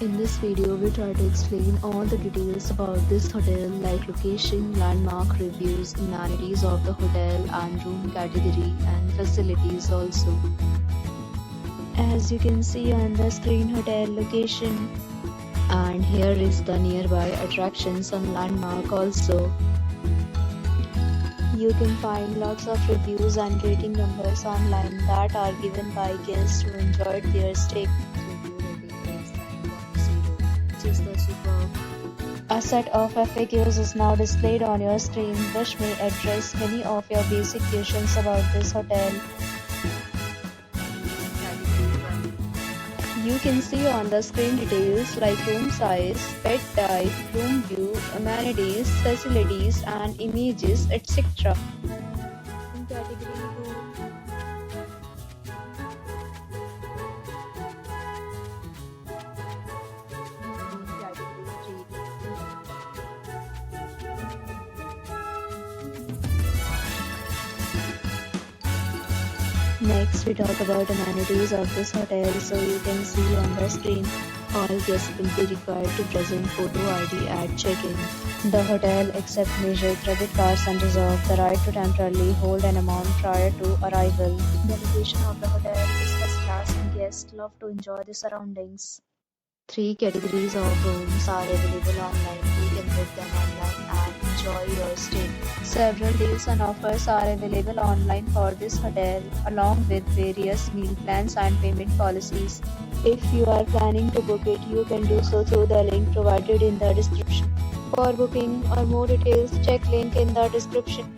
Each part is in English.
In this video, we try to explain all the details about this hotel like location, landmark, reviews, amenities of the hotel and room category and facilities also. As you can see on the screen, hotel location, and here is the nearby attractions and landmark also. You can find lots of reviews and rating numbers online that are given by guests who enjoyed their stay. A set of FAQs is now displayed on your screen, which may address many of your basic questions about this hotel. You can see on the screen details like room size, bed type, room view, amenities, facilities and images, etc. Category room. Next, we talk about amenities of this hotel. So you can see on the screen, all guests will be required to present photo ID at check-in. The hotel accepts major credit cards and reserves the right to temporarily hold an amount prior to arrival. The location of the hotel is first class and guests love to enjoy the surroundings. 3 categories of rooms are available online. You can book them online and enjoy your stay. Several deals and offers are available online for this hotel, along with various meal plans and payment policies. If you are planning to book it, you can do so through the link provided in the description. For booking or more details, check link in the description.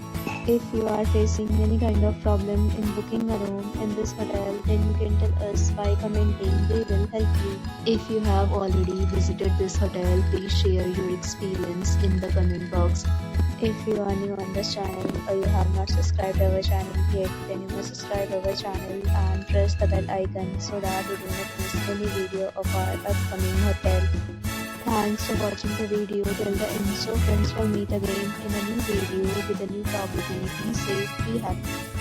If you are facing any kind of problem in booking a room in this hotel, then you can tell us by commenting. We will help you. If you have already visited this hotel, please share your experience in the comment box. If you are new on this channel or you have not subscribed our channel yet, then you must subscribe our channel and press the bell icon so that you do not miss any video of our upcoming hotel. Thanks for watching the video till the end. So friends, will meet again in a new video with a new property. Be safe, be happy.